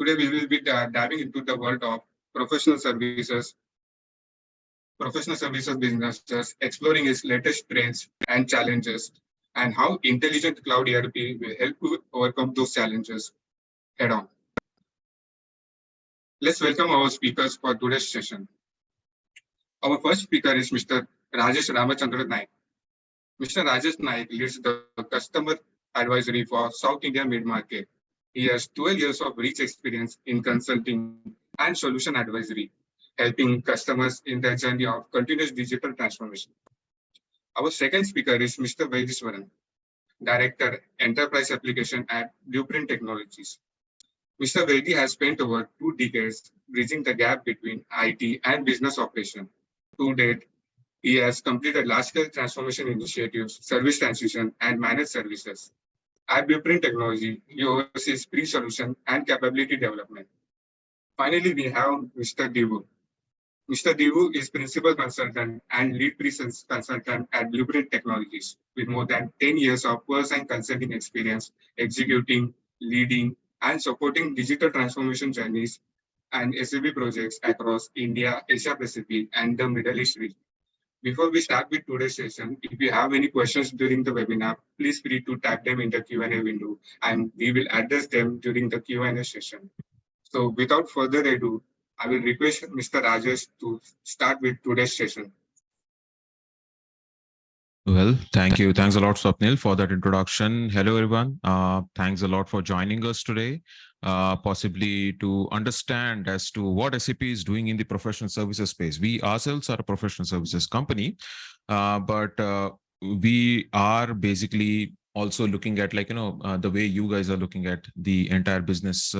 Today we will be diving into the world of professional services, businesses, exploring its latest trends and challenges, and how intelligent cloud ERP will help you overcome those challenges head on. Let's welcome our speakers for today's session. Our first speaker is Mr. Rajesh Ramachandra Naik. Mr. Rajesh Naik leads the customer advisory for South India mid-market. He has 12 years of rich experience in consulting and solution advisory, helping customers in their journey of continuous digital transformation. Our second speaker is Mr. Vaidiswaran, Director, Enterprise Application at Blueprint Technologies. Mr. Vaidi has spent over 2 decades bridging the gap between IT and business operation. To date, he has completed large-scale transformation initiatives, service transition, and managed services. At Blueprint Technology, he oversees pre-solution and capability development. Finally, we have Mr. Divu. Mr. Divu is Principal Consultant and Lead Consultant at Blueprint Technologies with more than 10 years of first-hand consulting experience executing, leading, and supporting digital transformation journeys and SAP projects across India, Asia Pacific, and the Middle East region. Before we start with today's session, if you have any questions during the webinar, please free to type them in the Q&A window and we will address them during the Q&A session. So without further ado, I will request Mr. Rajesh to start with today's session. Well, thank you. Thanks a lot, Swapnil, for that introduction. Hello, everyone. Thanks a lot for joining us today, possibly to understand as to what SAP is doing in the professional services space. We ourselves are a professional services company, but we are basically also looking at the way you guys are looking at the entire business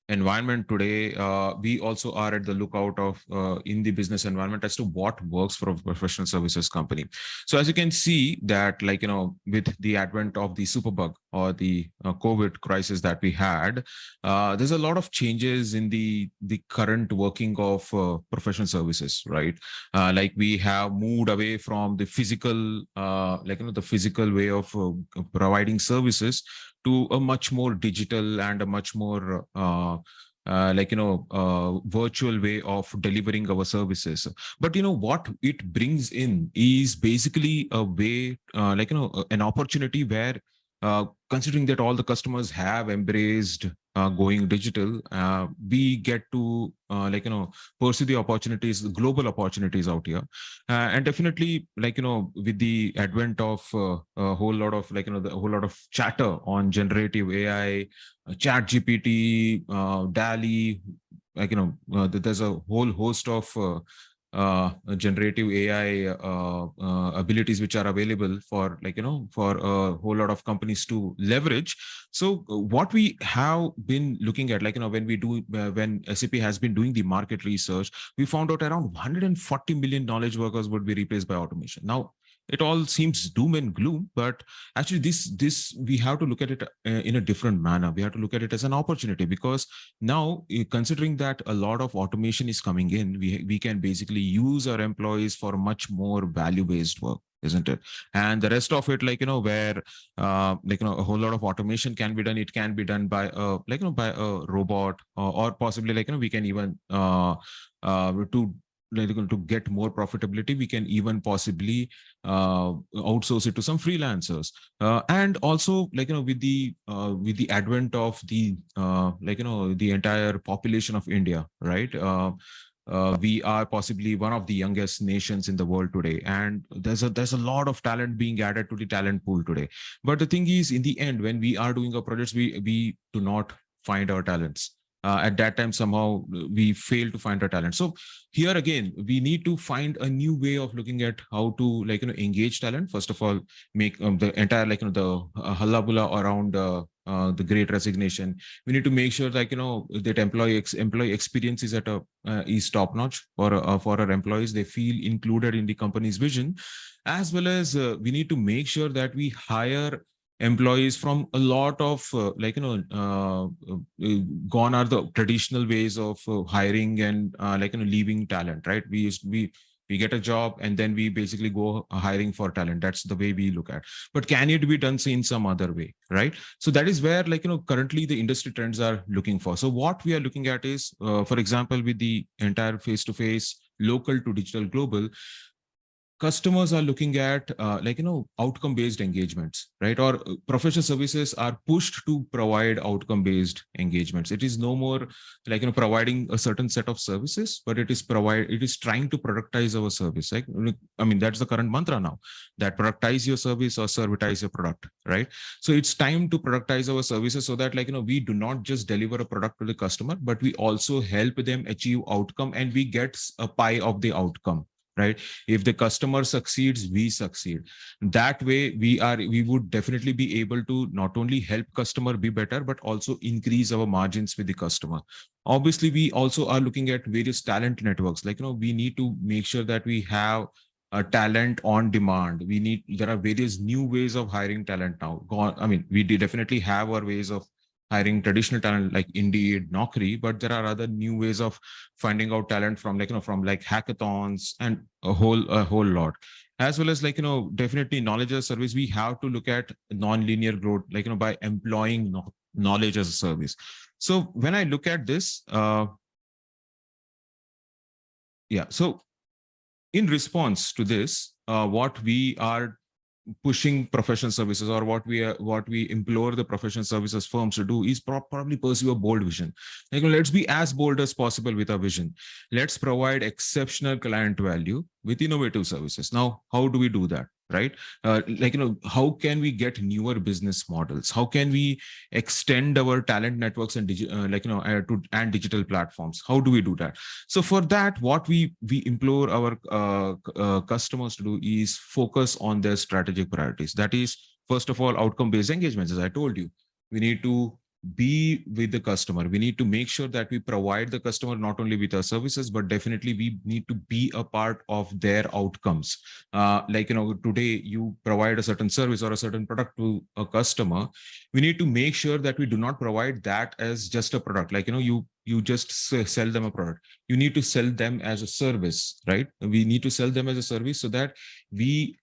environment today. We also are at the lookout of in the business environment as to what works for a professional services company. So as you can see that with the advent of the superbug or the COVID crisis that we had, there's a lot of changes in the current working of professional services, right? Like we have moved away from the physical, the physical way of providing services to a much more digital and a much more virtual way of delivering our services. But what it brings in is basically a way, an opportunity where considering that all the customers have embraced going digital, we get to pursue the opportunities, the global opportunities out here, and definitely with the advent of a whole lot of the whole lot of chatter on generative AI, Chat GPT, DALI, there's a whole host of generative AI abilities which are available for for a whole lot of companies to leverage. So what we have been looking at, when SAP has been doing the market research, we found out around 140 million knowledge workers would be replaced by automation. Now, it all seems doom and gloom, but actually this we have to look at it in a different manner. We have to look at it as an opportunity, because now, considering that a lot of automation is coming in, we can basically use our employees for much more value-based work, isn't it? And the rest of it, where a whole lot of automation can be done, it can be done by by a robot, or possibly we can even to get more profitability, we can even possibly outsource it to some freelancers, and also with the advent of the the entire population of India, right? We are possibly one of the youngest nations in the world today, and there's a lot of talent being added to the talent pool today. But the thing is, in the end, when we are doing our projects, we do not find our talents. At that time, somehow we fail to find our talent. So here again, we need to find a new way of looking at how to engage talent. First of all, make the entire the hullabulla around the Great Resignation. We need to make sure that employee experience is is top notch for our employees. They feel included in the company's vision, as well as we need to make sure that we hire employees from a lot of gone are the traditional ways of hiring and leaving talent, right? We We get a job and then we basically go hiring for talent. That's the way we look at. But can it be done in some other way, right? So that is where, like, currently the industry trends are looking for. So what we are looking at is, for example, with the entire face-to-face, local to digital global, customers are looking at outcome based engagements, right? Or professional services are pushed to provide outcome based engagements. It is no more like providing a certain set of services, but it is trying to productize our service, right? I mean, that's the current mantra now, that productize your service or servitize your product, right? So it's time to productize our services so that we do not just deliver a product to the customer, but we also help them achieve outcome and we get a pie of the outcome, right? If the customer succeeds, we succeed. That way we would definitely be able to not only help customer be better, but also increase our margins with the customer. Obviously, we also are looking at various talent networks. We need to make sure that we have a talent on demand. There are various new ways of hiring talent now. I mean, we definitely have our ways of hiring traditional talent like Indeed, Naukri, but there are other new ways of finding out talent from hackathons and a whole lot. As well as definitely knowledge as a service, we have to look at non-linear growth, by employing knowledge as a service. So when I look at this, so in response to this, what we are pushing professional services, or what we implore the professional services firms to do, is probably pursue a bold vision. Let's be as bold as possible with our vision. Let's provide exceptional client value with innovative services. Now, how do we do that, right? How can we get newer business models? How can we extend our talent networks and digital platforms? How do we do that? So for that, what we implore our customers to do is focus on their strategic priorities. That is, first of all, outcome-based engagements. As I told you, we need to be with the customer. We need to make sure that we provide the customer not only with our services, but definitely we need to be a part of their outcomes. Today you provide a certain service or a certain product to a customer. We need to make sure that we do not provide that as just a product. You just sell them a product. You need to sell them as a service, right? We need to sell them as a service so that we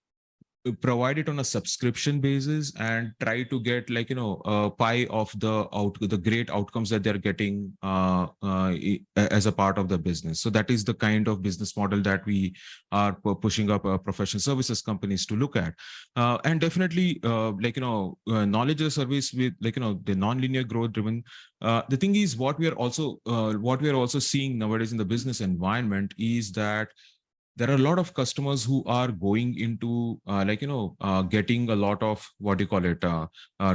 provide it on a subscription basis and try to get a pie of the great outcomes that they're getting as a part of the business. So that is the kind of business model that we are pushing up professional services companies to look at. And definitely knowledge as a service with the non-linear growth driven. The thing is, what we are also seeing nowadays in the business environment is that there are a lot of customers who are going into getting a lot of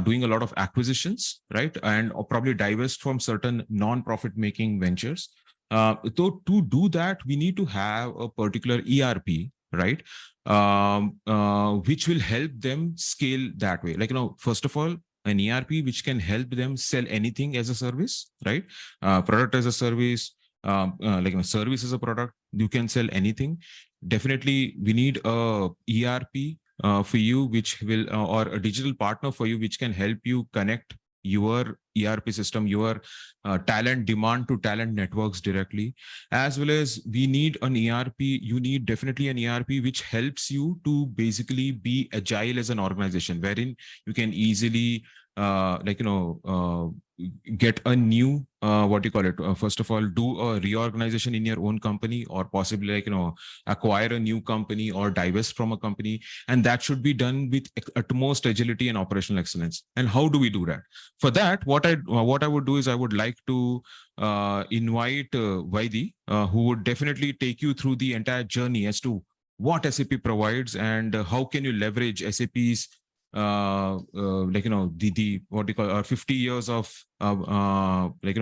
doing a lot of acquisitions, right? And probably divest from certain non-profit making ventures. So to do that, we need to have a particular ERP, right? Which will help them scale that way. First of all, an ERP which can help them sell anything as a service, right? Product as a service, service as a product, you can sell anything. Definitely we need a ERP for you, which will or a digital partner for you, which can help you connect your ERP system, your talent demand to talent networks directly. As well as we need an ERP, you need definitely an ERP which helps you to basically be agile as an organization, wherein you can easily get a new first of all, do a reorganization in your own company, or possibly acquire a new company or divest from a company, and that should be done with utmost agility and operational excellence. And how do we do that? For that, what I would do is I would like to invite Vaidi, who would definitely take you through the entire journey as to what SAP provides and how can you leverage SAP's what you call 50 years of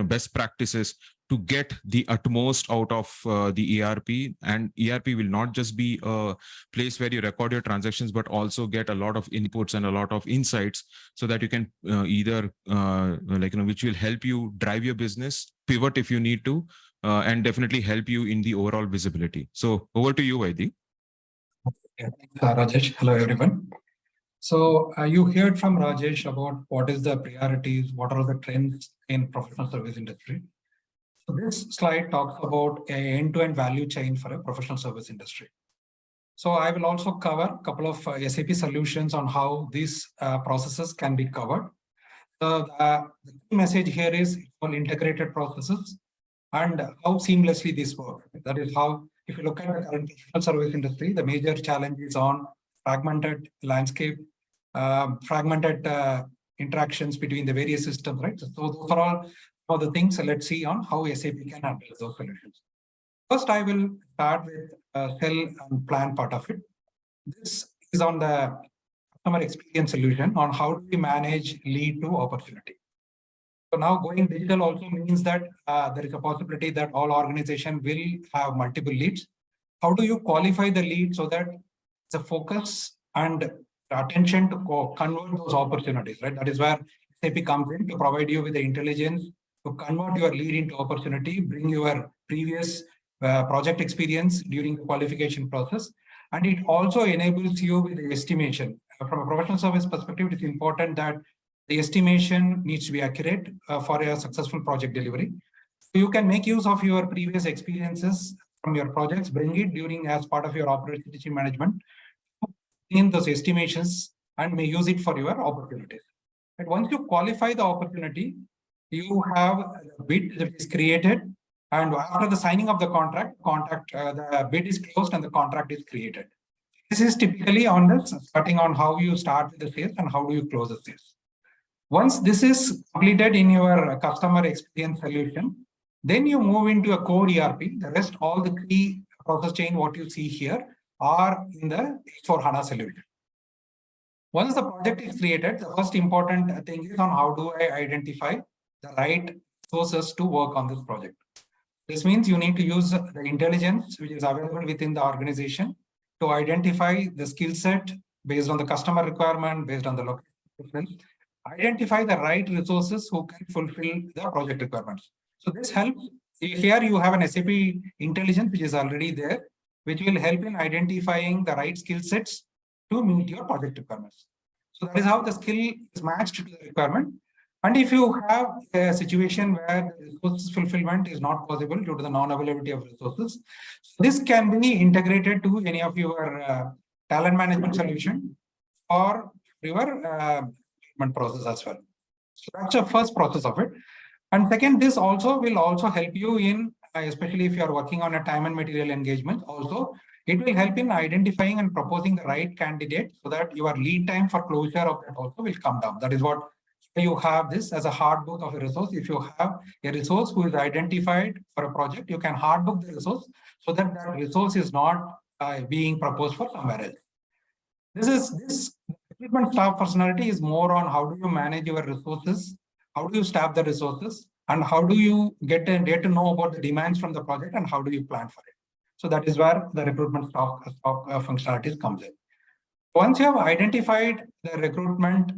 best practices to get the utmost out of the ERP. And ERP will not just be a place where you record your transactions, but also get a lot of inputs and a lot of insights, so that you can which will help you drive your business, pivot if you need to, and definitely help you in the overall visibility. So over to you, Vaidi. Yeah, thanks, Rajesh. Hello, everyone. So you heard from Rajesh about what is the priorities, what are the trends in professional service industry. So this slide talks about an end-to-end value chain for a professional service industry. So I will also cover a couple of SAP solutions on how these processes can be covered. So the key message here is all integrated processes and how seamlessly this works. That is how, if you look at the current professional service industry, the major challenge is on fragmented landscape, fragmented interactions between the various systems, right? So those are all for the things. So let's see on how SAP can address those solutions. First, I will start with sell and plan part of it. This is on the customer experience solution on how do we manage lead to opportunity. So now going digital also means that there is a possibility that all organization will have multiple leads. How do you qualify the lead so that the focus and attention to convert those opportunities, right? That is where SAP comes in to provide you with the intelligence to convert your lead into opportunity, bring your previous project experience during the qualification process. And it also enables you with the estimation. From a professional service perspective, it is important that the estimation needs to be accurate for a successful project delivery. So you can make use of your previous experiences from your projects, bring it during as part of your opportunity management in those estimations and may use it for your opportunities. But once you qualify the opportunity, you have a bid that is created, and after the signing of the contract, the bid is closed and the contract is created. This is typically on this starting on how you start with the sales and how do you close the sales. Once this is completed in your customer experience solution, then you move into a core ERP. The rest, all the key process chain, what you see here, are in the S/4HANA solution. Once the project is created, the first important thing is on how do I identify the right sources to work on this project. This means you need to use the intelligence which is available within the organization to identify the skill set based on the customer requirement, based on the location preference, identify the right resources who can fulfill the project requirements. So this helps. Here you have an SAP intelligence which is already there, which will help in identifying the right skill sets to meet your project requirements. So that is how the skill is matched to the requirement. And if you have a situation where the resources fulfillment is not possible due to the non-availability of resources, so this can be integrated to any of your talent management solution or your process as well. So that's the first process of it. And second, this also will also help you in, especially if you are working on a time and material engagement, also it will help in identifying and proposing the right candidate so that your lead time for closure of that also will come down. That is what you have this as a hard book of a resource. If you have a resource who is identified for a project, you can hard book the resource so that that resource is not being proposed for somewhere else. This recruitment staff personality is more on how do you manage your resources, how do you staff the resources, and how do you get to know about the demands from the project and how do you plan for it. So that is where the recruitment staff functionalities comes in. Once you have identified the recruitment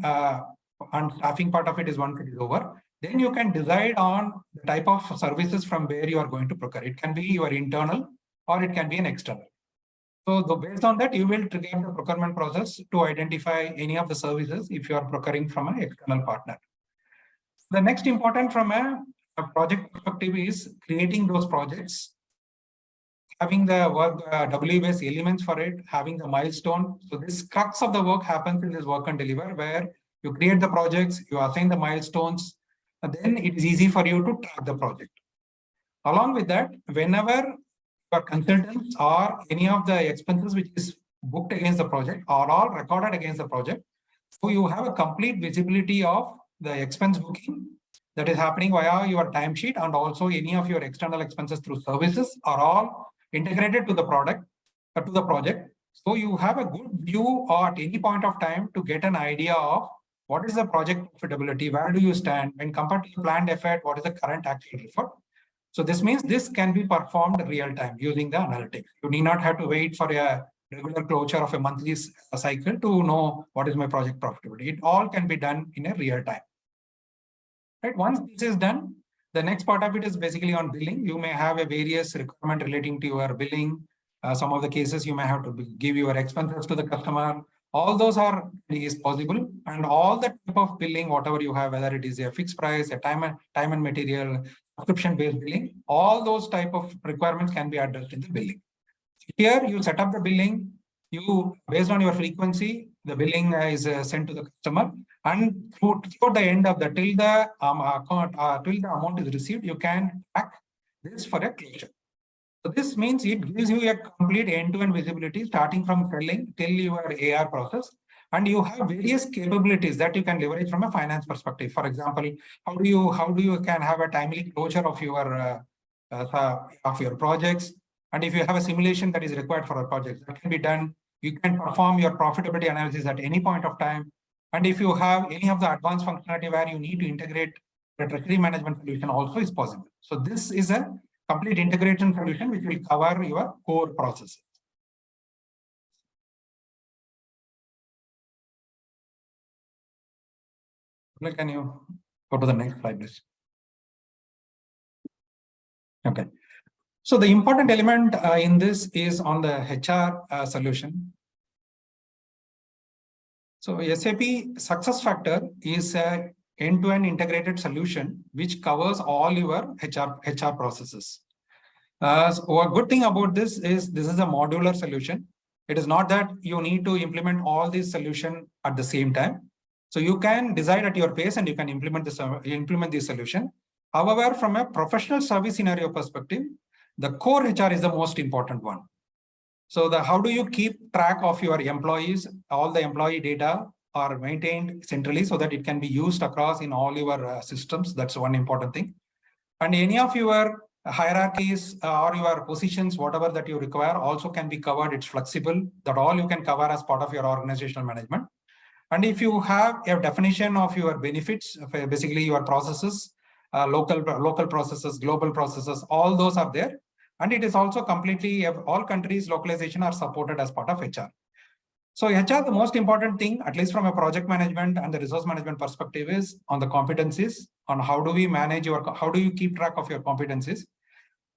and staffing part of it is once it is over, then you can decide on the type of services from where you are going to procure. It can be your internal or it can be an external. So based on that, you will trigger the procurement process to identify any of the services if you are procuring from an external partner. The next important from a project perspective is creating those projects, having the work W-based elements for it, having the milestone. So this crux of the work happens in this work and deliver, where you create the projects, you assign the milestones, and then it is easy for you to track the project. Along with that, whenever your consultants or any of the expenses which is booked against the project are all recorded against the project, so you have a complete visibility of the expense booking that is happening via your timesheet, and also any of your external expenses through services are all integrated to the project. So you have a good view at any point of time to get an idea of what is the project profitability, where do you stand when compared to the planned effort, what is the current actual effort. So this means this can be performed real time using the analytics. You need not have to wait for a regular closure of a monthly cycle to know what is my project profitability. It all can be done in a real time. Right? Once this is done, the next part of it is basically on billing. You may have a various requirement relating to your billing. Some of the cases you may have to give your expenses to the customer. All those is possible, and all the type of billing, whatever you have, whether it is a fixed price, a time and material, subscription-based billing, all those type of requirements can be addressed in the billing. Here you set up the billing, you, based on your frequency, the billing is sent to the customer, and through the end of the till the amount is received, you can track this for a closure. So this means it gives you a complete end-to-end visibility, starting from selling till your AR process, and you have various capabilities that you can leverage from a finance perspective. For example, how do you can have a timely closure of your projects, and if you have a simulation that is required for a project, that can be done. You can perform your profitability analysis at any point of time, and if you have any of the advanced functionality where you need to integrate the treasury management solution, also is possible. So this is a complete integration solution which will cover your core processes. Can you go to the next slide, please? Okay. So the important element in this is on the HR solution. So SAP SuccessFactors is a end-to-end integrated solution which covers all your HR processes. So a good thing about this is a modular solution. It is not that you need to implement all these solutions at the same time. So you can decide at your pace and you can implement this solution. However, from a professional service scenario perspective, the core HR is the most important one. So how do you keep track of your employees? All the employee data are maintained centrally so that it can be used across in all your systems. That's one important thing. And any of your hierarchies or your positions, whatever that you require, also can be covered. It's flexible. That all you can cover as part of your organizational management. And if you have a definition of your benefits, basically your processes, local processes, global processes, all those are there. And it is also completely, all countries localization are supported as part of HR. So HR, the most important thing, at least from a project management and the resource management perspective, is on the competencies, on how do we manage how do you keep track of your competencies.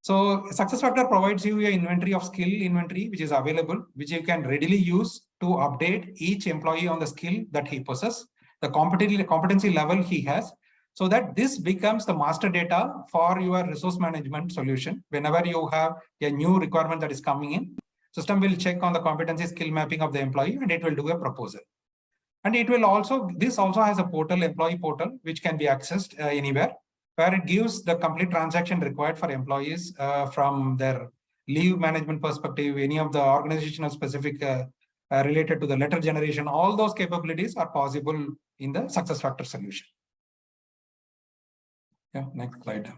So SuccessFactors provides you an inventory of skill inventory, which is available, which you can readily use to update each employee on the skill that he possesses, the competency level he has, so that this becomes the master data for your resource management solution. Whenever you have a new requirement that is coming in, system will check on the competency skill mapping of the employee and it will do a proposal. And it will also, this also has a portal, employee portal, which can be accessed anywhere, where it gives the complete transaction required for employees from their leave management perspective, any of the organizational specific related to the letter generation, all those capabilities are possible in the SuccessFactors solution. Yeah, next slide.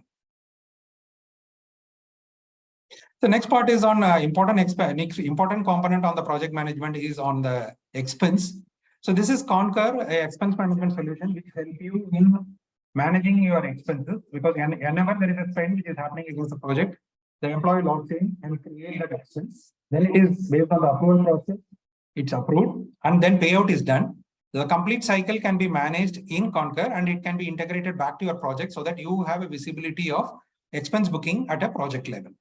The next part is on important component on the project management is on the expense. So this is Concur, a expense management solution which helps you in managing your expenses, because whenever there is a spend which is happening against the project, the employee logs in and creates that expense. Then it is based on the approval process, it's approved, and then payout is done. The complete cycle can be managed in Concur and it can be integrated back to your project so that you have a visibility of expense booking at a project level,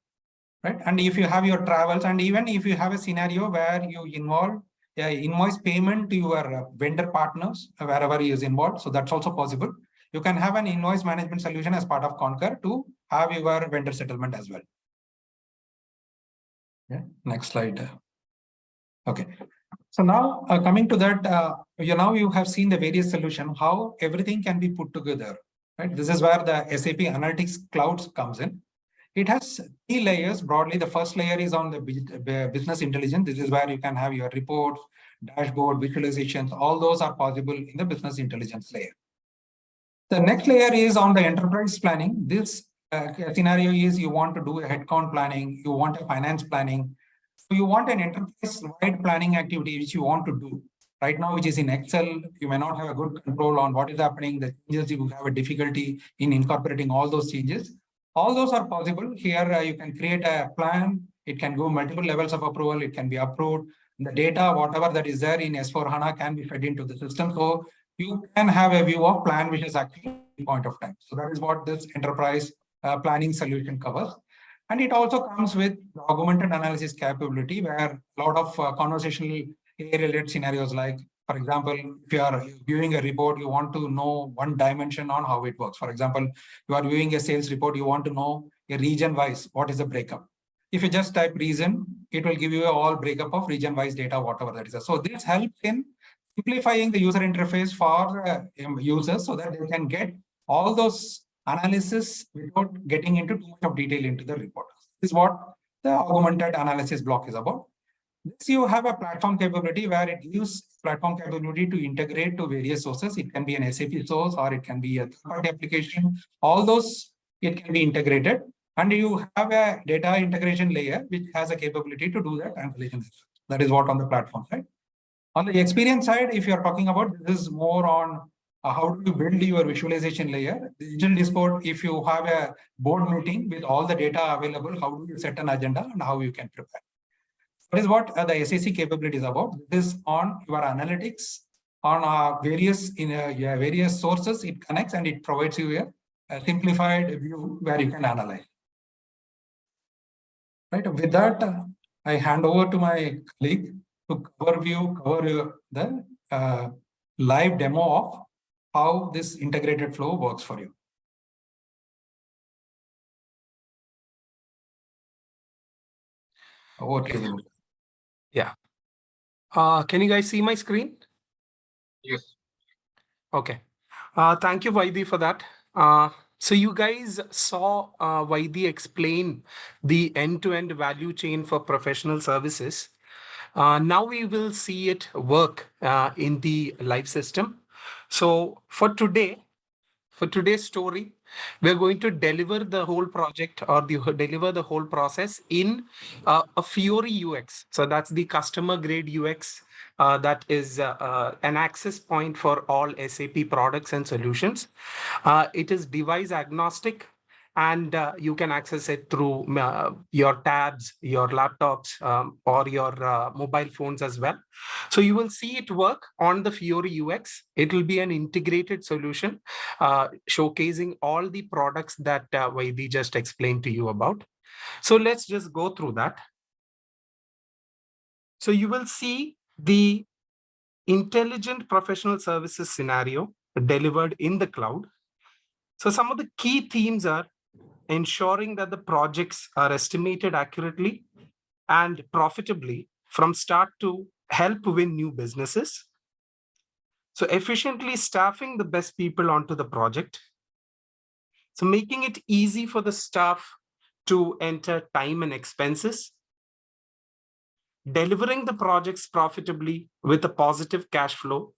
right? And if you have your travels, and even if you have a scenario where you involve invoice payment to your vendor partners, wherever he is involved, so that's also possible. You can have an invoice management solution as part of Concur to have your vendor settlement as well. Yeah, next slide. Okay. So now coming to that, now you have seen the various solutions, how everything can be put together, right? This is where the SAP Analytics Cloud comes in. It has 3 layers broadly. The first layer is on the business intelligence. This is where you can have your reports, dashboard, visualizations. All those are possible in the business intelligence layer. The next layer is on the enterprise planning. This scenario is you want to do a headcount planning, you want a finance planning. So you want an enterprise-wide planning activity which you want to do. Right now, which is in Excel, you may not have a good control on what is happening, the changes, you have a difficulty in incorporating all those changes. All those are possible. Here you can create a plan. It can go multiple levels of approval. It can be approved. The data, whatever that is there in S4HANA can be fed into the system. So you can have a view of plan which is actually point of time. So that is what this enterprise planning solution covers. And it also comes with the augmented analysis capability, where a lot of conversational AI-related scenarios, like, for example, if you are viewing a report, you want to know one dimension on how it works. For example, you are viewing a sales report, you want to know a region-wise, what is the breakup. If you just type region, it will give you all breakup of region-wise data, whatever that is. So this helps in simplifying the user interface for users so that they can get all those analysis without getting into too much of detail into the report. This is what the augmented analysis block is about. This you have a platform capability where it gives platform capability to integrate to various sources. It can be an SAP source or it can be a third-party application. All those, it can be integrated. And you have a data integration layer which has a capability to do that translation. That is what on the platform side. On the experience side, if you're talking about, this is more on how do you build your visualization layer. Digital Discord, if you have a board meeting with all the data available, how do you set an agenda and how you can prepare. That is what the SAC capability is about. This is on your analytics on various sources. It connects and it provides you a simplified view where you can analyze. Right. With that, I hand over to my colleague to cover the live demo of how this integrated flow works for you. Over to you. Yeah. Can you guys see my screen? Yes. Okay. Thank you, Vaidi, for that. So you guys saw Vaidi explain the end-to-end value chain for professional services. Now we will see it work in the live system. So for today's story, we're going to deliver the whole project or deliver the whole process in a Fiori UX. So that's the customer grade UX that is an access point for all SAP products and solutions. It is device agnostic, and you can access it through your tabs, your laptops, or your mobile phones as well. So you will see it work on the Fiori UX. It will be an integrated solution showcasing all the products that Vaidi just explained to you about. So let's just go through that. So you will see the intelligent professional services scenario delivered in the cloud. So some of the key themes are ensuring that the projects are estimated accurately and profitably from start to help win new businesses. So efficiently staffing the best people onto the project. So making it easy for the staff to enter time and expenses. Delivering the projects profitably with a positive cash flow,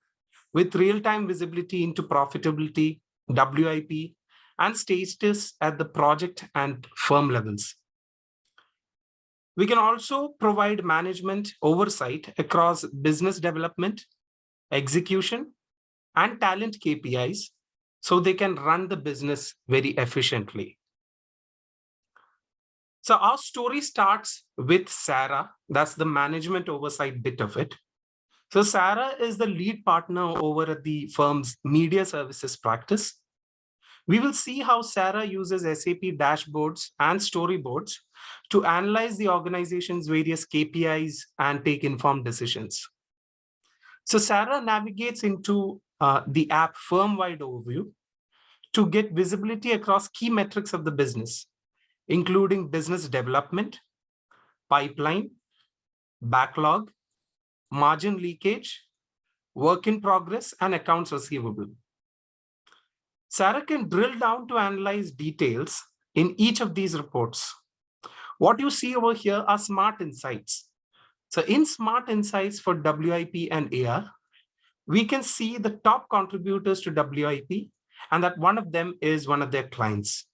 with real-time visibility into profitability, WIP, and status at the project and firm levels. We can also provide management oversight across business development, execution, and talent KPIs so they can run the business very efficiently. So our story starts with Sarah. That's the management oversight bit of it. So Sarah is the lead partner over at the firm's media services practice. We will see how Sarah uses SAP dashboards and storyboards to analyze the organization's various KPIs and take informed decisions. So Sarah navigates into the app firm-wide overview to get visibility across key metrics of the business, including business development, pipeline, backlog, margin leakage, work in progress, and accounts receivable. Sarah can drill down to analyze details in each of these reports. What you see over here are smart insights. So in smart insights for WIP and AR, we can see the top contributors to WIP and that one of them is one of their clients.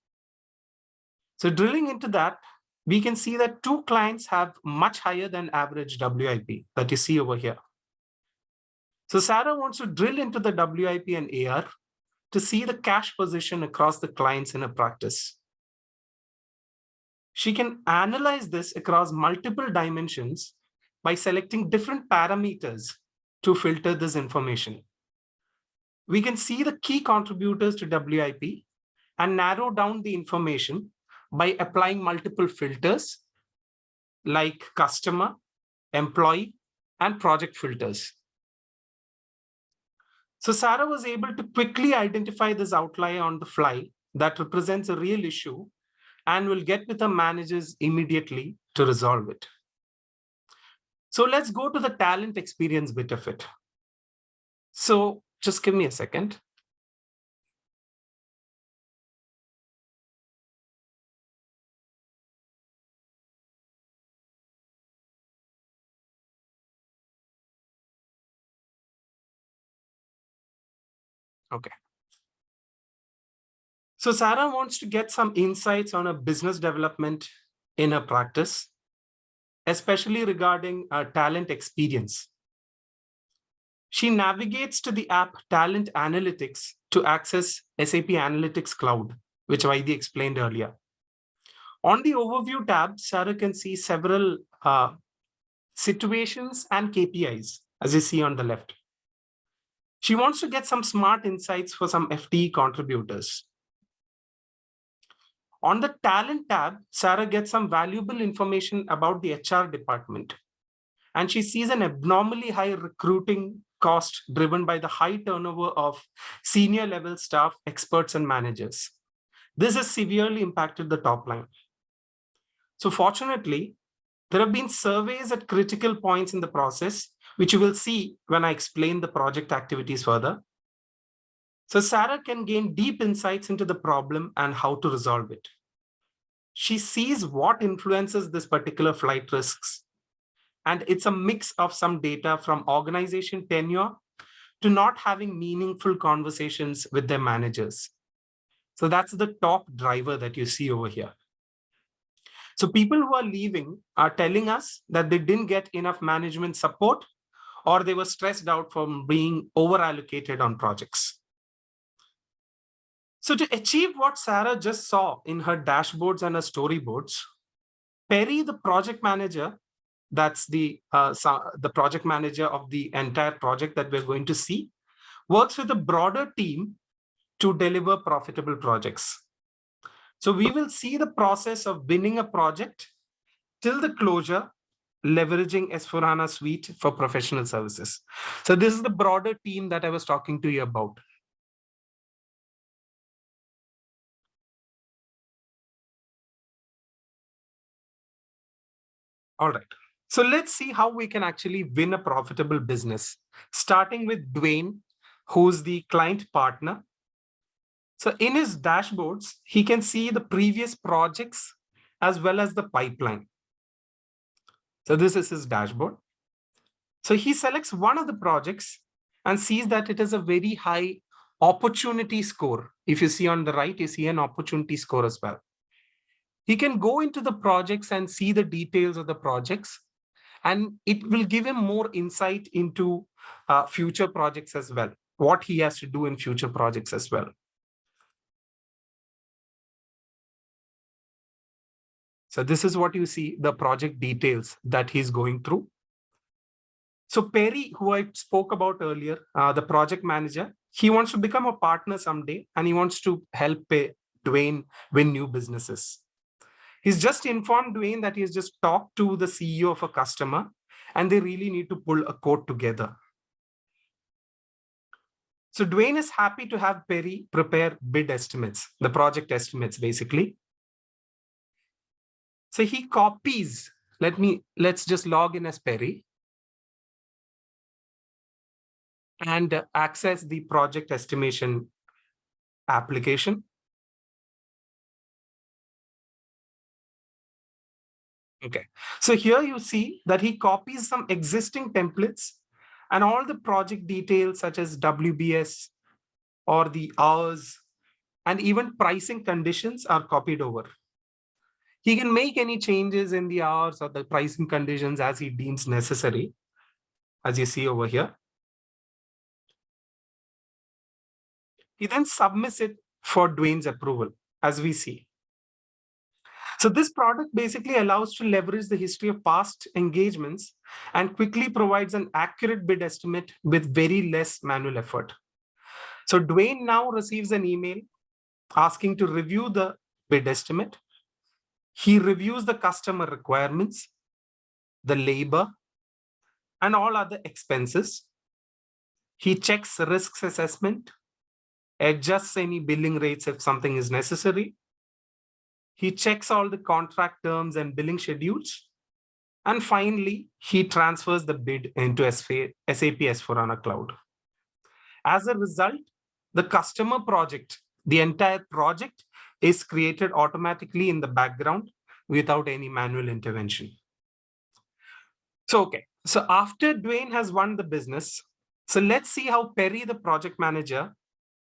So drilling into that, we can see that 2 clients have much higher than average WIP that you see over here. So Sarah wants to drill into the WIP and AR to see the cash position across the clients in a practice. She can analyze this across multiple dimensions by selecting different parameters to filter this information. We can see the key contributors to WIP and narrow down the information by applying multiple filters like customer, employee, and project filters. So Sarah was able to quickly identify this outlier on the fly that represents a real issue and will get with the managers immediately to resolve it. So let's go to the talent experience bit of it. So just give me a second. Okay. So Sarah wants to get some insights on a business development in her practice, especially regarding talent experience. She navigates to the app Talent Analytics to access SAP Analytics Cloud, which Vaidhi explained earlier. On the Overview tab, Sarah can see several situations and KPIs, as you see on the left. She wants to get some smart insights for some FTE contributors. On the Talent tab, Sarah gets some valuable information about the HR department. And she sees an abnormally high recruiting cost driven by the high turnover of senior level staff, experts, and managers. This has severely impacted the top line. So fortunately, there have been surveys at critical points in the process, which you will see when I explain the project activities further. So Sarah can gain deep insights into the problem and how to resolve it. She sees what influences this particular flight risks. And it's a mix of some data from organization tenure to not having meaningful conversations with their managers. So that's the top driver that you see over here. So people who are leaving are telling us that they didn't get enough management support or they were stressed out from being over-allocated on projects. So to achieve what Sarah just saw in her dashboards and her storyboards, Perry, the project manager, that's the project manager of the entire project that we're going to see, works with a broader team to deliver profitable projects. So we will see the process of winning a project till the closure, leveraging S/4HANA Suite for professional services. So this is the broader team that I was talking to you about. All right. So let's see how we can actually win a profitable business, starting with Dwayne, who's the client partner. So in his dashboards, he can see the previous projects as well as the pipeline. So this is his dashboard. So he selects one of the projects and sees that it is a very high opportunity score. If you see on the right, you see an opportunity score as well. He can go into the projects and see the details of the projects, and it will give him more insight into future projects as well, what he has to do in future projects as well. So this is what you see, the project details that he's going through. So Perry, who I spoke about earlier, the project manager, he wants to become a partner someday, and he wants to help Dwayne win new businesses. He's just informed Dwayne that he's just talked to the CEO of a customer, and they really need to pull a quote together. So Dwayne is happy to have Perry prepare bid estimates, the project estimates, basically. So he copies, let's just log in as Perry and access the project estimation application. Okay, so here you see that he copies some existing templates and all the project details such as WBS or the hours and even pricing conditions are copied over. He can make any changes in the hours or the pricing conditions as he deems necessary, as you see over here. He then submits it for Dwayne's approval, as we see. So this product basically allows to leverage the history of past engagements and quickly provides an accurate bid estimate with very less manual effort. So Dwayne now receives an email asking to review the bid estimate. He reviews the customer requirements, the labor, and all other expenses. He checks risks assessment, adjusts any billing rates if something is necessary. He checks all the contract terms and billing schedules, And finally, he transfers the bid into SAP S/4HANA Cloud. As a result, the customer project, the entire project is created automatically in the background without any manual intervention. So after Dwayne has won the business, so let's see how Perry, the project manager,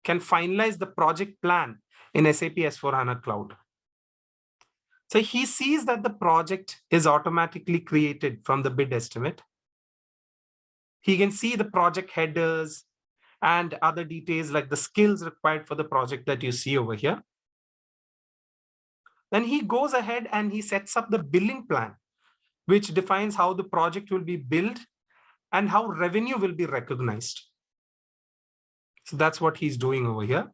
can finalize the project plan in SAP S/4HANA Cloud. So he sees that the project is automatically created from the bid estimate. He can see the project headers and other details like the skills required for the project that you see over here. Then he goes ahead and he sets up the billing plan, which defines how the project will be billed and how revenue will be recognized. So that's what he's doing over here.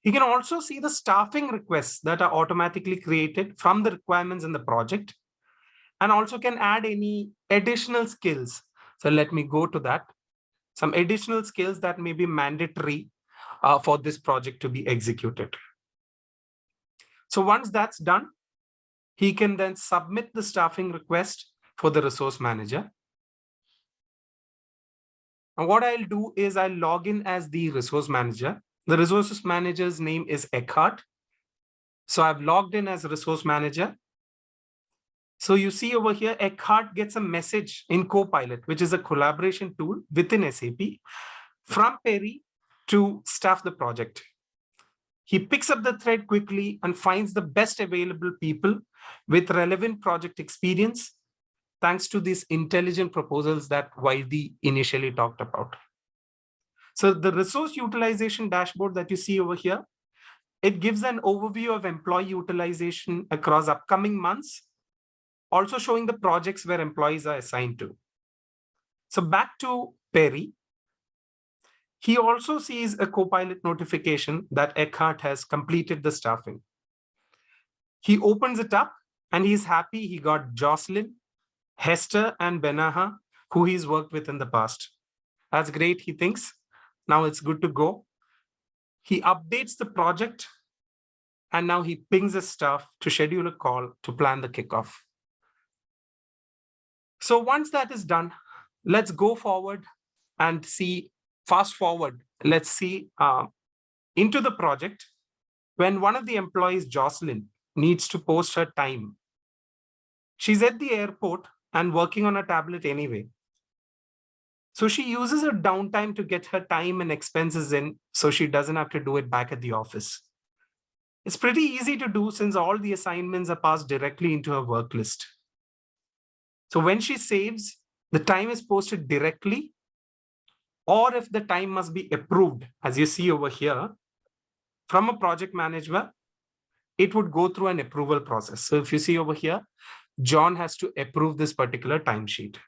You can also see the staffing requests that are automatically created from the requirements in the project, and also can add any additional skills. So let me go to that. Some additional skills that may be mandatory for this project to be executed. So once that's done, he can then submit the staffing request for the resource manager. And what I'll do is I'll log in as the resource manager. The resources manager's name is Eckhart. So I've logged in as a resource manager. So you see over here, Eckhart gets a message in Copilot, which is a collaboration tool within SAP, from Perry to staff the project. He picks up the thread quickly and finds the best available people with relevant project experience, thanks to these intelligent proposals that Vaidi initially talked about. So the resource utilization dashboard that you see over here, it gives an overview of employee utilization across upcoming months, also showing the projects where employees are assigned to. So back to Perry. He also sees a Copilot notification that Eckhart has completed the staffing. He opens it up and he's happy he got Jocelyn, Hester, and Benaha, who he's worked with in the past. That's great, he thinks. Now it's good to go. He updates the project and now he pings his staff to schedule a call to plan the kickoff. So once that is done, let's go forward and see, fast forward, let's see into the project when one of the employees, Jocelyn, needs to post her time. She's at the airport and working on a tablet anyway. So she uses her downtime to get her time and expenses in so she doesn't have to do it back at the office. It's pretty easy to do since all the assignments are passed directly into her work list. So when she saves, the time is posted directly, or if the time must be approved, as you see over here, from a project manager, it would go through an approval process. So if you see over here, John has to approve this particular timesheet.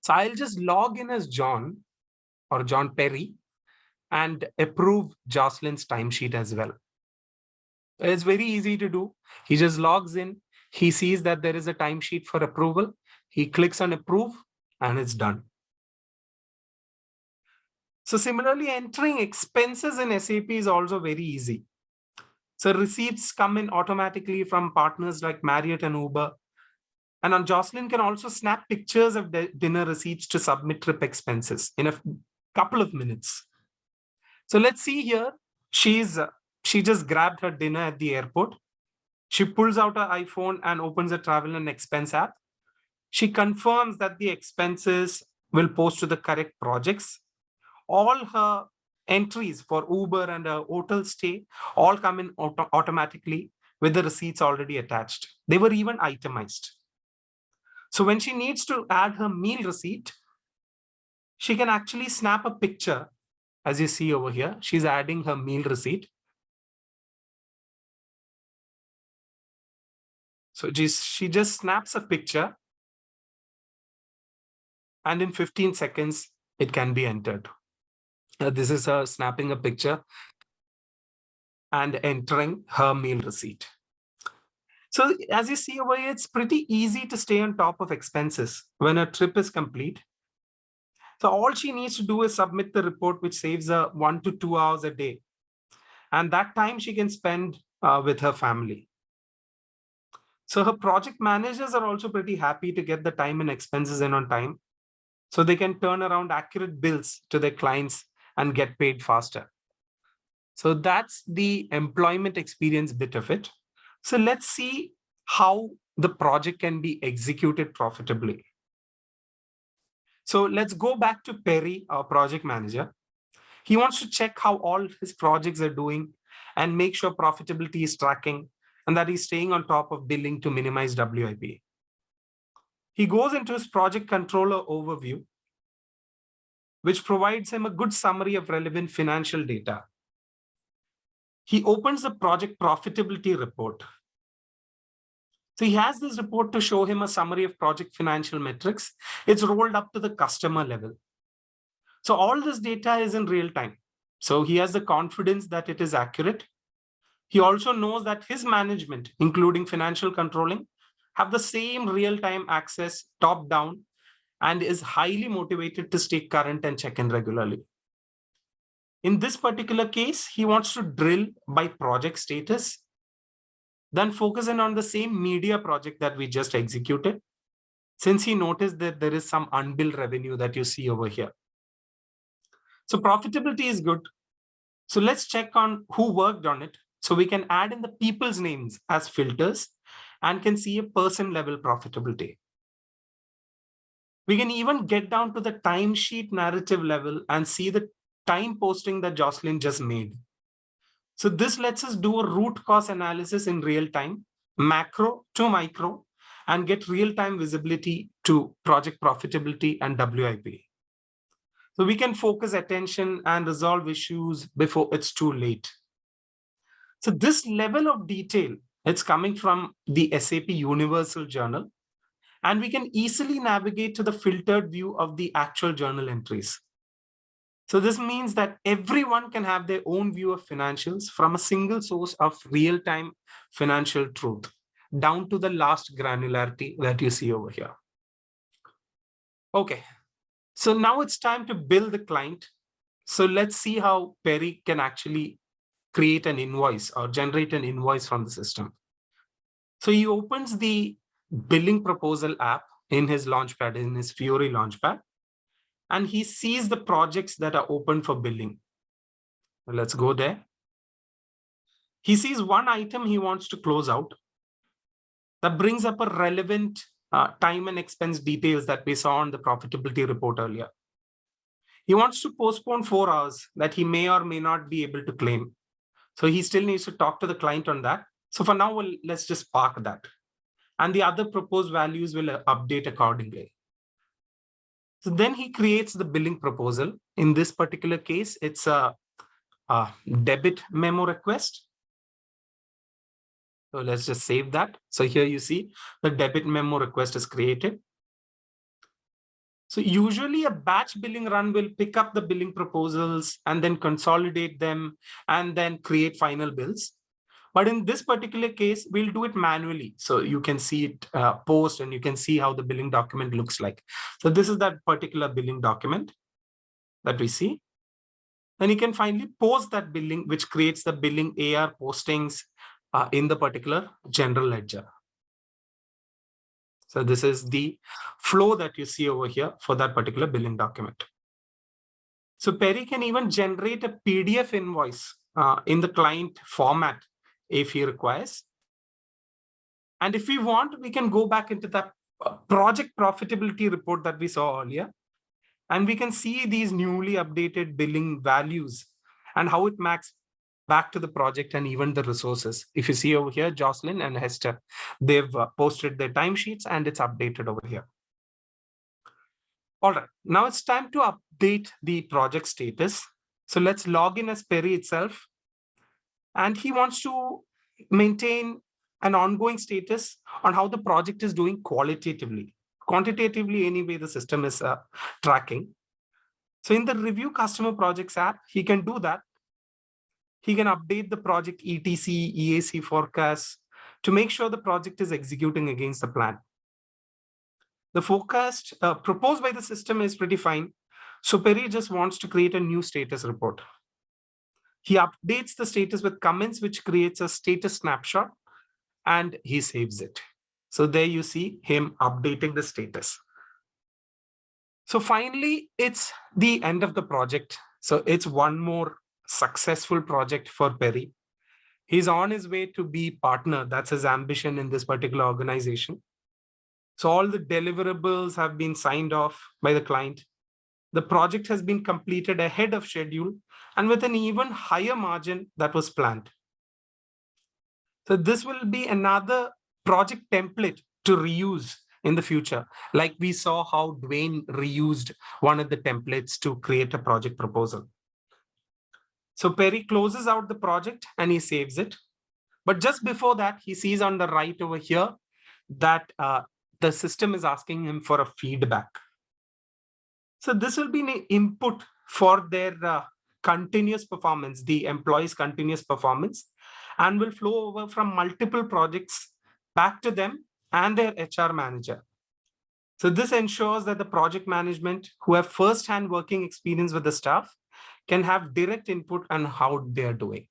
So I'll just log in as John or John Perry and approve Jocelyn's timesheet as well. It's very easy to do. He just logs in. He sees that there is a timesheet for approval. He clicks on approve and it's done. So similarly, entering expenses in SAP is also very easy. So receipts come in automatically from partners like Marriott and Uber. And on Jocelyn can also snap pictures of dinner receipts to submit trip expenses in a couple of minutes. So let's see here. She just grabbed her dinner at the airport. She pulls out her iPhone and opens a travel and expense app. She confirms that the expenses will post to the correct projects. All her entries for Uber and a hotel stay all come in automatically with the receipts already attached. They were even itemized. So when she needs to add her meal receipt, she can actually snap a picture. As you see over here, she's adding her meal receipt. So she just snaps a picture and in 15 seconds, it can be entered. This is her snapping a picture and entering her meal receipt. So as you see over here, it's pretty easy to stay on top of expenses when a trip is complete. So all she needs to do is submit the report, which saves her 1 to 2 hours a day. And that time she can spend with her family. So her project managers are also pretty happy to get the time and expenses in on time, so they can turn around accurate bills to their clients and get paid faster. So that's the employment experience bit of it. So let's see how the project can be executed profitably. So let's go back to Perry, our project manager. He wants to check how all his projects are doing and make sure profitability is tracking and that he's staying on top of billing to minimize WIP. He goes into his project controller overview, which provides him a good summary of relevant financial data. He opens the project profitability report. So he has this report to show him a summary of project financial metrics. It's rolled up to the customer level. So all this data is in real time. So he has the confidence that it is accurate. He also knows that his management, including financial controlling, have the same real-time access top down and is highly motivated to stay current and check in regularly. In this particular case, he wants to drill by project status, then focus in on the same media project that we just executed, since he noticed that there is some unbilled revenue that you see over here. So profitability is good. So let's check on who worked on it. So we can add in the people's names as filters and can see a person level profitability. We can even get down to the timesheet narrative level and see the time posting that Jocelyn just made. So this lets us do a root cause analysis in real time, macro to micro, and get real-time visibility to project profitability and WIP. So we can focus attention and resolve issues before it's too late. So this level of detail, it's coming from the SAP Universal Journal, and we can easily navigate to the filtered view of the actual journal entries. So this means that everyone can have their own view of financials from a single source of real-time financial truth, down to the last granularity that you see over here. Okay, so now it's time to bill the client. So let's see how Perry can actually create an invoice or generate an invoice from the system. So he opens the billing proposal app in his Launchpad, in his Fiori Launchpad, and he sees the projects that are open for billing. Let's go there. He sees one item he wants to close out. That brings up a relevant time and expense details that we saw on the profitability report earlier. He wants to postpone 4 hours that he may or may not be able to claim. So he still needs to talk to the client on that. So for now, let's just park that. And the other proposed values will update accordingly. So then he creates the billing proposal. In this particular case, it's a debit memo request. So let's just save that. So here you see the debit memo request is created. So usually a batch billing run will pick up the billing proposals and then consolidate them and then create final bills. But in this particular case, we'll do it manually. So you can see it post and you can see how the billing document looks like. So this is that particular billing document that we see. Then you can finally post that billing, which creates the billing AR postings in the particular general ledger. So this is the flow that you see over here for that particular billing document. So Perry can even generate a PDF invoice in the client format if he requires. And if we want, we can go back into that project profitability report that we saw earlier. And we can see these newly updated billing values and how it maps back to the project and even the resources. If you see over here, Jocelyn and Hester, they've posted their timesheets and it's updated over here. All right, now it's time to update the project status. So let's log in as Perry itself. And he wants to maintain an ongoing status on how the project is doing qualitatively. Quantitatively, anyway, the system is tracking. So in the Review Customer Projects app, he can do that. He can update the project ETC, EAC forecasts to make sure the project is executing against the plan. The forecast proposed by the system is pretty fine. So Perry just wants to create a new status report. He updates the status with comments, which creates a status snapshot, and he saves it. So there you see him updating the status. So finally, it's the end of the project. So it's one more successful project for Perry. He's on his way to be partner. That's his ambition in this particular organization. So all the deliverables have been signed off by the client. The project has been completed ahead of schedule and with an even higher margin that was planned. So this will be another project template to reuse in the future. Like we saw how Dwayne reused one of the templates to create a project proposal. So Perry closes out the project and he saves it. But just before that, he sees on the right over here that the system is asking him for a feedback. So this will be an input for their continuous performance, the employees' continuous performance, and will flow over from multiple projects back to them and their HR manager. So this ensures that the project management who have first-hand working experience with the staff can have direct input on how they are doing.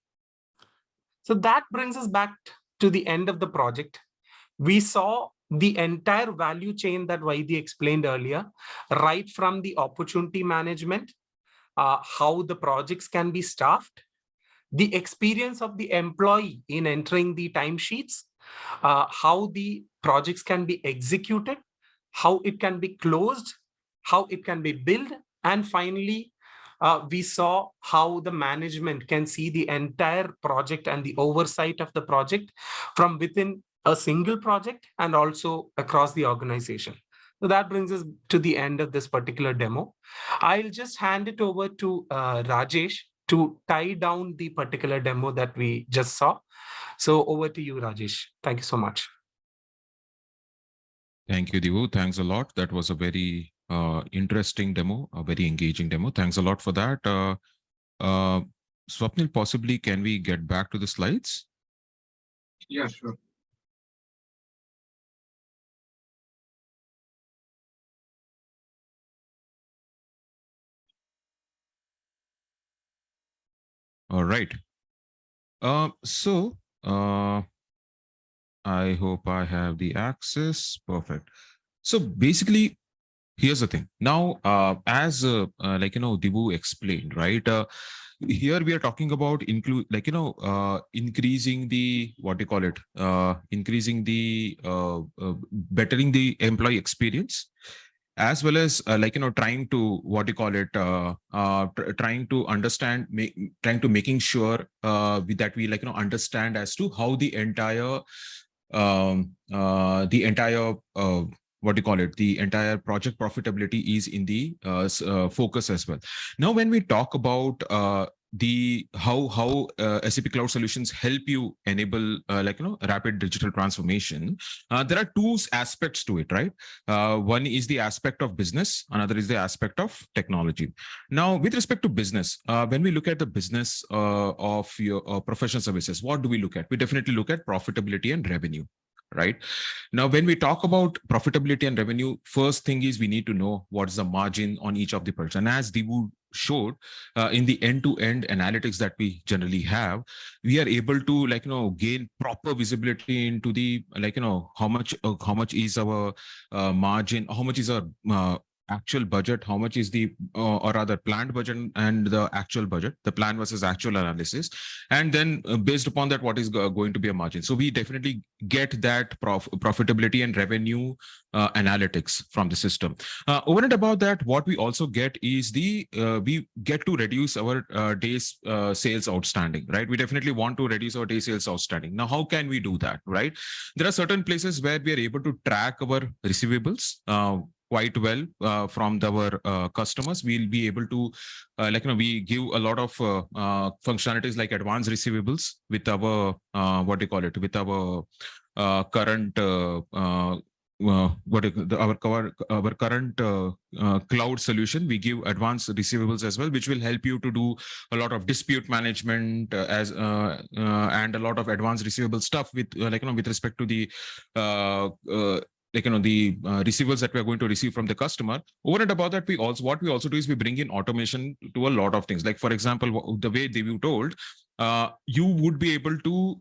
So that brings us back to the end of the project. We saw the entire value chain that Vaidhi explained earlier, right from the opportunity management, how the projects can be staffed, the experience of the employee in entering the timesheets, how the projects can be executed, how it can be closed, how it can be billed, and finally, we saw how the management can see the entire project and the oversight of the project from within a single project and also across the organization. So that brings us to the end of this particular demo. I'll just hand it over to Rajesh to tie down the particular demo that we just saw. So over to you, Rajesh. Thank you so much. Thank you, Divu. Thanks a lot. That was a very interesting demo, a very engaging demo. Thanks a lot for that. Swapnil, possibly, can we get back to the slides? Yeah, sure. All right. I hope I have the access. Perfect. So basically, here's the thing. Now, as Dibu explained, right? Here we are talking about increasing the bettering the employee experience, as well as trying to making sure that we understand as to how the entire the entire project profitability is in the focus as well. Now, when we talk about how SAP Cloud Solutions help you enable rapid digital transformation, there are two aspects to it, right? One is the aspect of business, another is the aspect of technology. Now, with respect to business, when we look at the business of your professional services, what do we look at? We definitely look at profitability and revenue. Right now, when we talk about profitability and revenue, first thing is we need to know what is the margin on each of the parts. And as Divu showed, in the end-to-end analytics that we generally have, we are able to gain proper visibility into the how much is our margin, how much is our actual budget, how much is the or rather planned budget and the actual budget, the plan versus actual analysis, and then based upon that, what is going to be a margin. So we definitely get that profitability and revenue analytics from the system. Over and above that, what we also get is we get to reduce our days sales outstanding, right? We definitely want to reduce our days sales outstanding. Now, how can we do that, right? There are certain places where we are able to track our receivables quite well from our customers. We'll be able to we give a lot of functionalities like advanced receivables with our with our current our current cloud solution. We give advanced receivables as well, which will help you to do a lot of dispute management and a lot of advanced receivable stuff with with respect to the the receivables that we are going to receive from the customer. Over and above that, what we also do is we bring in automation to a lot of things. Like, for example, the way you told, you would be able to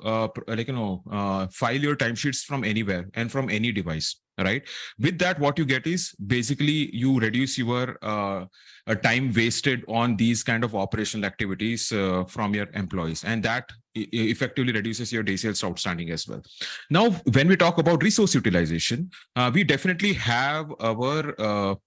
file your timesheets from anywhere and from any device, right? With that, what you get is basically you reduce your time wasted on these kind of operational activities from your employees, and that effectively reduces your day sales outstanding as well. Now, when we talk about resource utilization, we definitely have our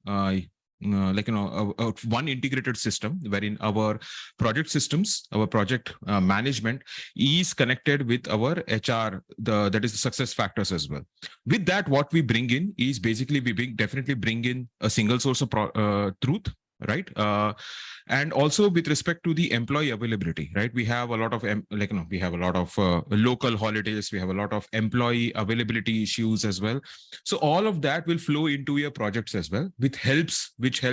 one integrated system wherein our project systems, our project management is connected with our HR, that is the success factors as well. With that, what we bring in is basically definitely bring in a single source of truth, right? And also with respect to the employee availability, right? We have a lot of we have a lot of local holidays, we have a lot of employee availability issues as well. So all of that will flow into your projects as well, which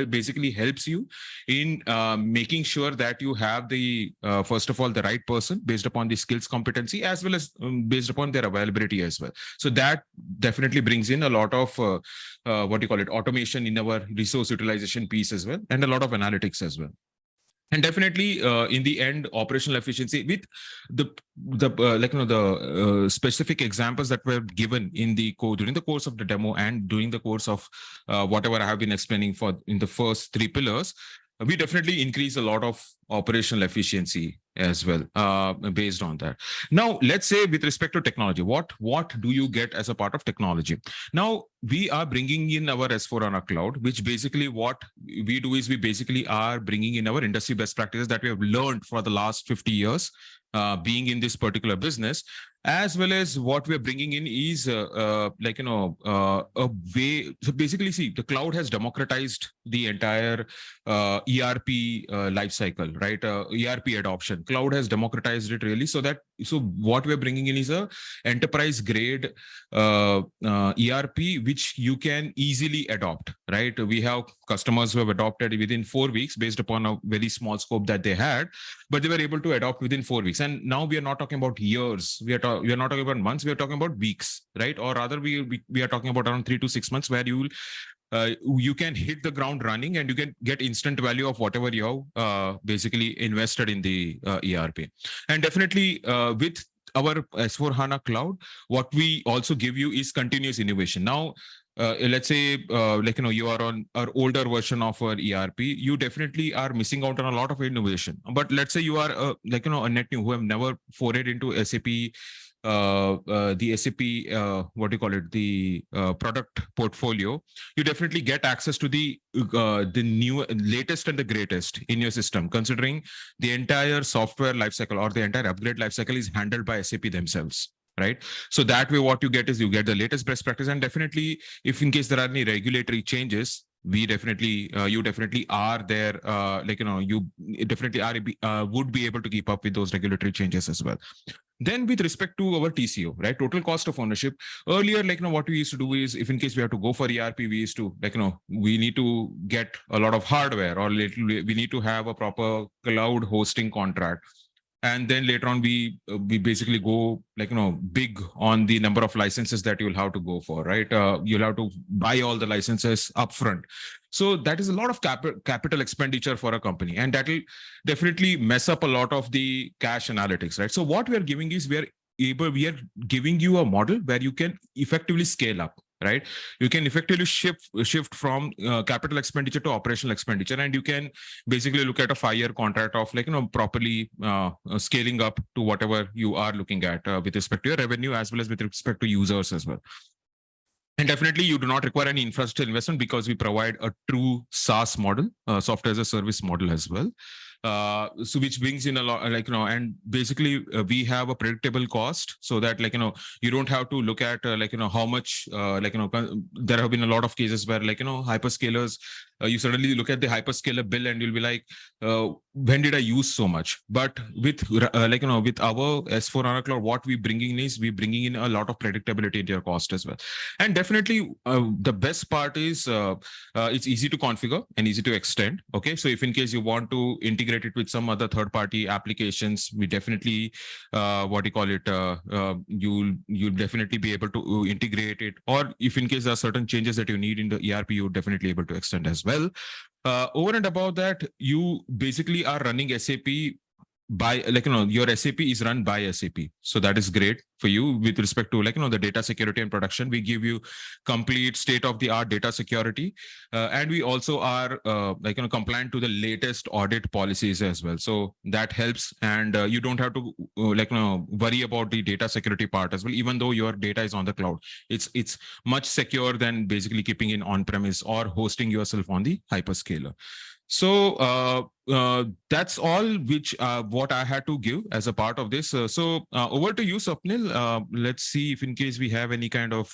basically helps you in making sure that you have the first of all the right person based upon the skills competency, as well as based upon their availability as well. So that definitely brings in a lot of automation in our resource utilization piece as well, and a lot of analytics as well. And definitely, in the end, operational efficiency with the specific examples that were given in the code during the course of the demo and during the course of whatever I have been explaining in the first 3 pillars. We definitely increase a lot of operational efficiency as well based on that. Now, let's say with respect to technology, what do you get as a part of technology? Now, we are bringing in our S/4HANA Cloud, which basically what we do is we basically are bringing in our industry best practices that we have learned for the last 50 years being in this particular business, as well as what we're bringing in is a way. So basically, see, the cloud has democratized the entire ERP life cycle, right? ERP adoption. Cloud has democratized it really, so what we're bringing in is a enterprise grade ERP, which you can easily adopt, right? We have customers who have adopted within 4 weeks based upon a very small scope that they had, but they were able to adopt within 4 weeks. And now we are not talking about years. We are not talking about months. We are talking about weeks, right? Or rather, we are talking about around 3 to 6 months where you can hit the ground running and you can get instant value of whatever you have basically invested in the ERP. And definitely with our S/4HANA Cloud, what we also give you is continuous innovation. Now, let's say you are on our older version of our ERP, you definitely are missing out on a lot of innovation. But let's say you are a net new who have never forayed into SAP, the SAP the product portfolio. You definitely get access to the new latest and the greatest in your system, considering the entire software lifecycle or the entire upgrade lifecycle is handled by SAP themselves. Right. So that way, what you get is you get the latest best practice, and definitely, if in case there are any regulatory changes, you definitely are there. You definitely would be able to keep up with those regulatory changes as well. Then with respect to our TCO, right, total cost of ownership, earlier, what we used to do is, if in case we have to go for ERP, we used to, we need to get a lot of hardware, or we need to have a proper cloud hosting contract. And then later on, we basically go big on the number of licenses that you'll have to go for, right? You'll have to buy all the licenses upfront. So that is a lot of capital expenditure for a company, and that will definitely mess up a lot of the cash analytics, right? So what we are giving is we are giving you a model where you can effectively scale up. Right, you can effectively shift from capital expenditure to operational expenditure, and you can basically look at a 5-year contract of properly scaling up to whatever you are looking at with respect to your revenue as well as with respect to users as well. And definitely, you do not require any infrastructure investment because we provide a true SaaS model, software as a service model as well. So which brings in a lot, and basically we have a predictable cost, so that you don't have to look at how much there have been a lot of cases where hyperscalers you suddenly look at the hyperscaler bill and you'll be like, when did I use so much? But with with our S4HANA Cloud, what we bringing is we bringing in a lot of predictability into your cost as well. And definitely the best part is it's easy to configure and easy to extend. Okay, so if in case you want to integrate it with some other third-party applications, we definitely you'll definitely be able to integrate it. Or if in case there are certain changes that you need in the ERP, you're definitely able to extend as well. Over and above that, you basically are running SAP by your SAP is run by SAP, so that is great for you with respect to the data security and production. We give you complete state-of-the-art data security, and we also are compliant to the latest audit policies as well. So that helps, and you don't have to worry about the data security part as well. Even though your data is on the cloud, it's much secure than basically keeping it on-premise or hosting yourself on the hyperscaler. So that's all which what I had to give as a part of this. So over to you, Swapnil. Let's see if in case we have any kind of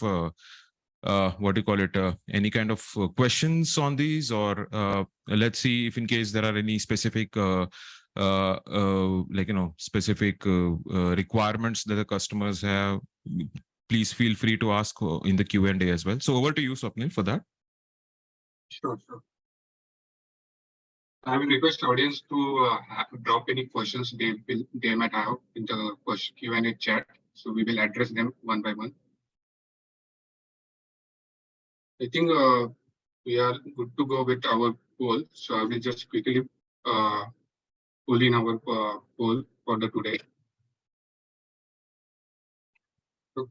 any kind of questions on these, or let's see if in case there are any specific specific requirements that the customers have. Please feel free to ask in the Q&A as well. So over to you, Swapnil, for that. Sure. I will request audience to drop any questions they might have in the Q&A chat. So we will address them one by one. I think we are good to go with our poll. So I will just quickly pull in our poll for the today. So,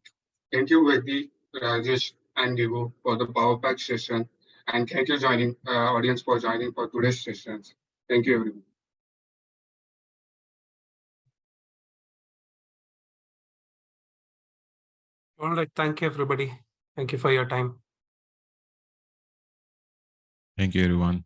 thank you, Vaidi, Rajesh, and Divu for the Power Pack session. And thank you, audience, for joining for today's sessions. Thank you, everyone. All right. Thank you, everybody. Thank you for your time. Thank you, everyone.